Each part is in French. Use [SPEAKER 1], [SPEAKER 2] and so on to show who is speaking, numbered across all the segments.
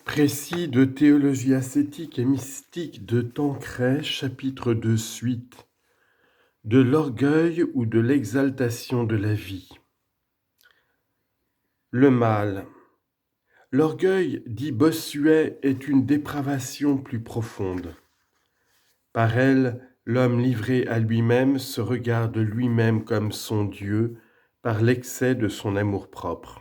[SPEAKER 1] Précis de théologie ascétique et mystique de Tancret, chapitre 2 suite. De l'orgueil ou de l'exaltation de la vie. Le mal. L'orgueil, dit Bossuet, est une dépravation plus profonde. Par elle, l'homme livré à lui-même se regarde lui-même comme son Dieu par l'excès de son amour-propre.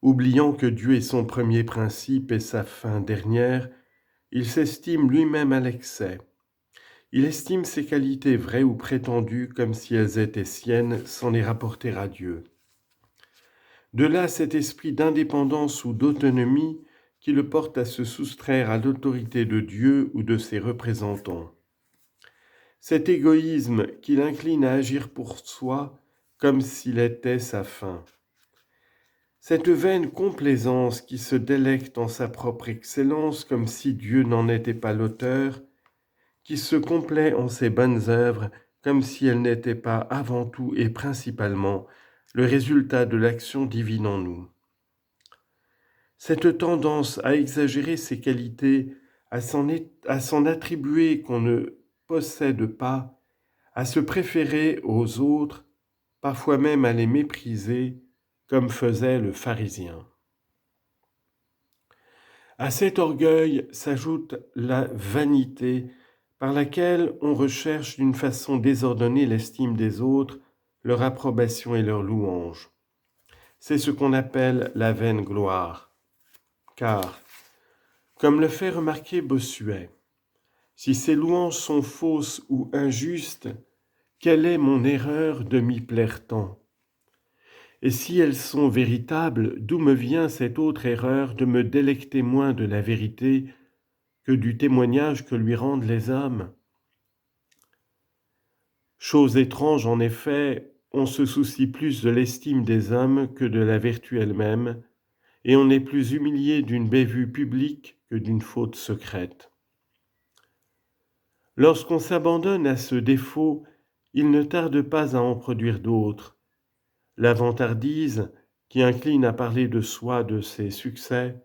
[SPEAKER 1] Oubliant que Dieu est son premier principe et sa fin dernière, il s'estime lui-même à l'excès. Il estime ses qualités vraies ou prétendues comme si elles étaient siennes sans les rapporter à Dieu. De là cet esprit d'indépendance ou d'autonomie qui le porte à se soustraire à l'autorité de Dieu ou de ses représentants. Cet égoïsme qui l'incline à agir pour soi comme s'il était sa fin. Cette vaine complaisance qui se délecte en sa propre excellence comme si Dieu n'en était pas l'auteur, qui se complaît en ses bonnes œuvres comme si elles n'étaient pas avant tout et principalement le résultat de l'action divine en nous. Cette tendance à exagérer ses qualités, à s'en attribuer qu'on ne possède pas, à se préférer aux autres, parfois même à les mépriser, comme faisait le pharisien. À cet orgueil s'ajoute la vanité par laquelle on recherche d'une façon désordonnée l'estime des autres, leur approbation et leur louange. C'est ce qu'on appelle la vaine gloire. Car, comme le fait remarquer Bossuet, si ces louanges sont fausses ou injustes, quelle est mon erreur de m'y plaire tant ? Et si elles sont véritables, d'où me vient cette autre erreur de me délecter moins de la vérité que du témoignage que lui rendent les hommes ? Chose étrange en effet, on se soucie plus de l'estime des hommes que de la vertu elle-même, et on est plus humilié d'une bévue publique que d'une faute secrète. Lorsqu'on s'abandonne à ce défaut, il ne tarde pas à en produire d'autres. La vantardise, qui incline à parler de soi, de ses succès,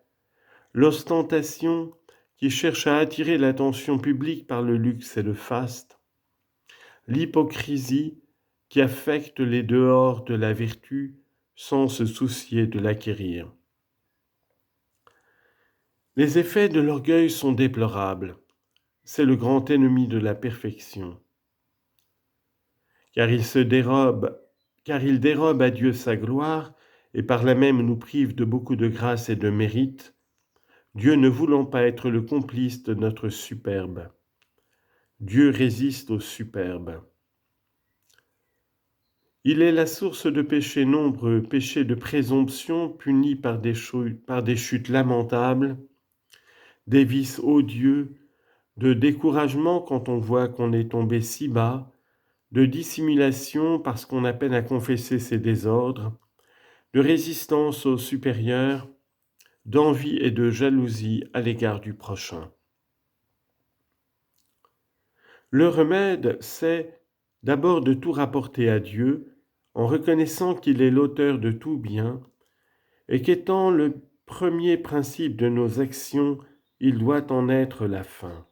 [SPEAKER 1] l'ostentation, qui cherche à attirer l'attention publique par le luxe et le faste, l'hypocrisie, qui affecte les dehors de la vertu sans se soucier de l'acquérir. Les effets de l'orgueil sont déplorables. C'est le grand ennemi de la perfection. Car il dérobe à Dieu sa gloire et par là même nous prive de beaucoup de grâce et de mérite, Dieu ne voulant pas être le complice de notre superbe. Dieu résiste au superbe. Il est la source de péchés nombreux, péchés de présomption punis par des chutes lamentables, des vices odieux, de découragement quand on voit qu'on est tombé si bas, de dissimulation parce qu'on a peine à confesser ses désordres, de résistance aux supérieurs, d'envie et de jalousie à l'égard du prochain. Le remède, c'est d'abord de tout rapporter à Dieu en reconnaissant qu'il est l'auteur de tout bien et qu'étant le premier principe de nos actions, il doit en être la fin.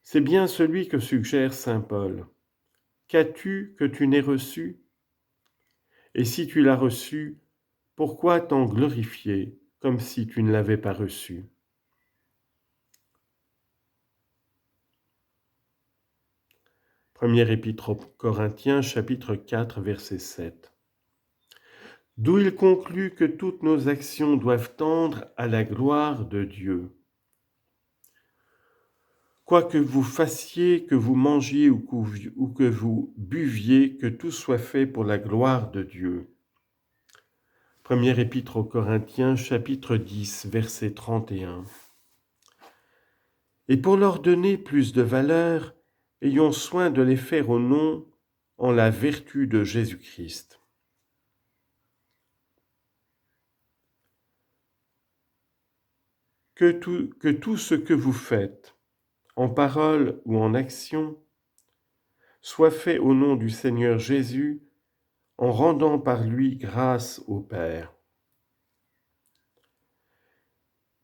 [SPEAKER 1] C'est bien celui que suggère saint Paul. Qu'as-tu que tu n'aies reçu ? Et si tu l'as reçu, pourquoi t'en glorifier comme si tu ne l'avais pas reçu ? Première épître aux Corinthiens, chapitre 4, verset 7. D'où il conclut que toutes nos actions doivent tendre à la gloire de Dieu. Quoi que vous fassiez, que vous mangiez ou que vous buviez, que tout soit fait pour la gloire de Dieu. Première épître aux Corinthiens, chapitre 10, verset 31. Et pour leur donner plus de valeur, ayons soin de les faire au nom en la vertu de Jésus-Christ. Que tout ce que vous faites, en parole ou en action, soit fait au nom du Seigneur Jésus, en rendant par lui grâce au Père.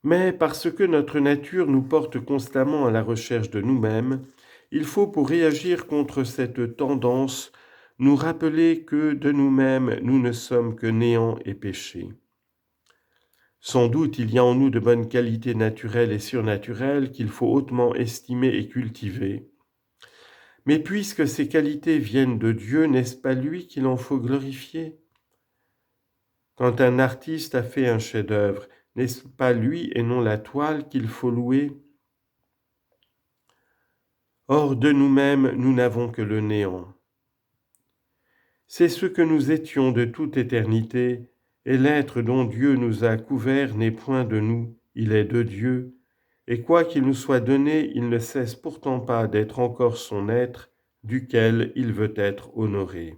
[SPEAKER 1] Mais parce que notre nature nous porte constamment à la recherche de nous-mêmes, il faut, pour réagir contre cette tendance, nous rappeler que de nous-mêmes, nous ne sommes que néant et péché. Sans doute, il y a en nous de bonnes qualités naturelles et surnaturelles qu'il faut hautement estimer et cultiver. Mais puisque ces qualités viennent de Dieu, n'est-ce pas lui qu'il en faut glorifier ? Quand un artiste a fait un chef-d'œuvre, n'est-ce pas lui et non la toile qu'il faut louer ? Hors de nous-mêmes, nous n'avons que le néant. C'est ce que nous étions de toute éternité, et l'être dont Dieu nous a couverts n'est point de nous, il est de Dieu, et quoi qu'il nous soit donné, il ne cesse pourtant pas d'être encore son être, duquel il veut être honoré.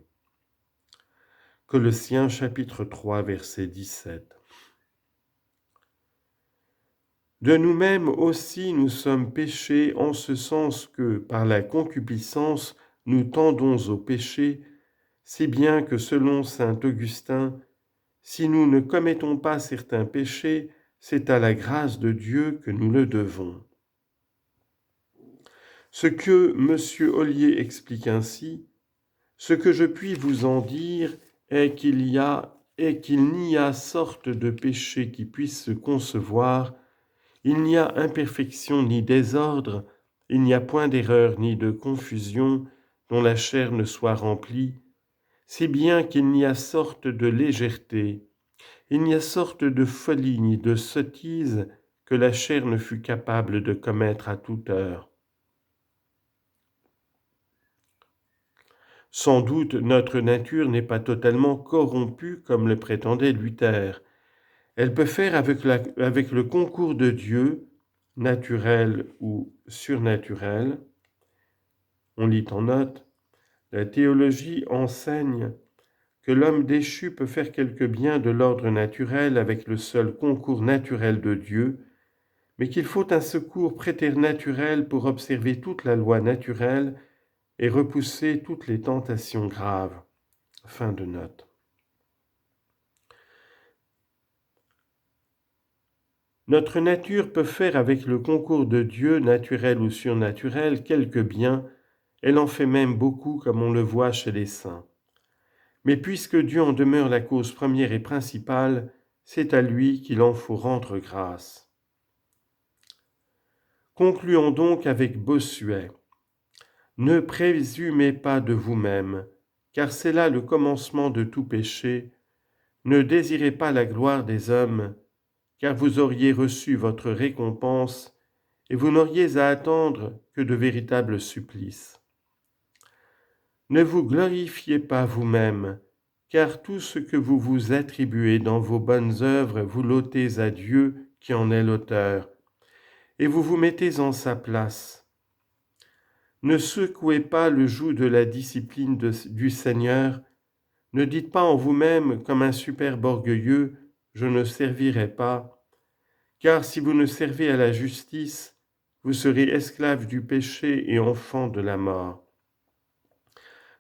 [SPEAKER 1] Colossiens chapitre 3, verset 17. De nous-mêmes aussi nous sommes péchés en ce sens que, par la concupiscence, nous tendons au péché, si bien que, selon saint Augustin, si nous ne commettons pas certains péchés, c'est à la grâce de Dieu que nous le devons. Ce que M. Ollier explique ainsi, ce que je puis vous en dire est qu'il n'y a sorte de péché qui puisse se concevoir. Il n'y a imperfection ni désordre, il n'y a point d'erreur ni de confusion dont la chair ne soit remplie, si bien qu'il n'y a sorte de légèreté, il n'y a sorte de folie ni de sottise que la chair ne fût capable de commettre à toute heure. Sans doute notre nature n'est pas totalement corrompue comme le prétendait Luther. Elle peut faire avec le concours de Dieu, naturel ou surnaturel. On lit en note, la théologie enseigne que l'homme déchu peut faire quelque bien de l'ordre naturel avec le seul concours naturel de Dieu, mais qu'il faut un secours préternaturel pour observer toute la loi naturelle et repousser toutes les tentations graves. Fin de note. Notre nature peut faire avec le concours de Dieu, naturel ou surnaturel, quelque bien, elle en fait même beaucoup comme on le voit chez les saints. Mais puisque Dieu en demeure la cause première et principale, c'est à lui qu'il en faut rendre grâce. Concluons donc avec Bossuet. Ne présumez pas de vous-même, car c'est là le commencement de tout péché. Ne désirez pas la gloire des hommes, car vous auriez reçu votre récompense, et vous n'auriez à attendre que de véritables supplices. Ne vous glorifiez pas vous-même, car tout ce que vous vous attribuez dans vos bonnes œuvres, vous l'ôtez à Dieu qui en est l'auteur, et vous vous mettez en sa place. Ne secouez pas le joug de la discipline du Seigneur, ne dites pas en vous-même comme un superbe orgueilleux, je ne servirai pas, car si vous ne servez à la justice, vous serez esclave du péché et enfant de la mort.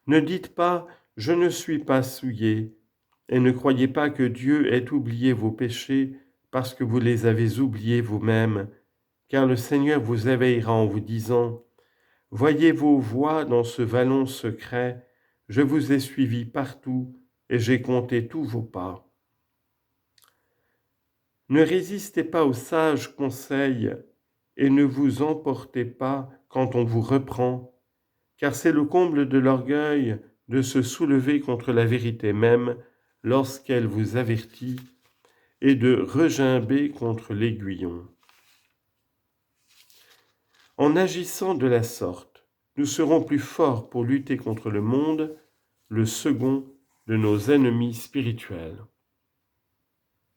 [SPEAKER 1] Ne dites pas, je ne suis pas souillé, et ne croyez pas que Dieu ait oublié vos péchés parce que vous les avez oubliés vous-même, car le Seigneur vous éveillera en vous disant, voyez vos voies dans ce vallon secret, je vous ai suivi partout et j'ai compté tous vos pas. Ne résistez pas aux sages conseils et ne vous emportez pas quand on vous reprend, car c'est le comble de l'orgueil de se soulever contre la vérité même lorsqu'elle vous avertit et de regimber contre l'aiguillon. En agissant de la sorte, nous serons plus forts pour lutter contre le monde, le second de nos ennemis spirituels.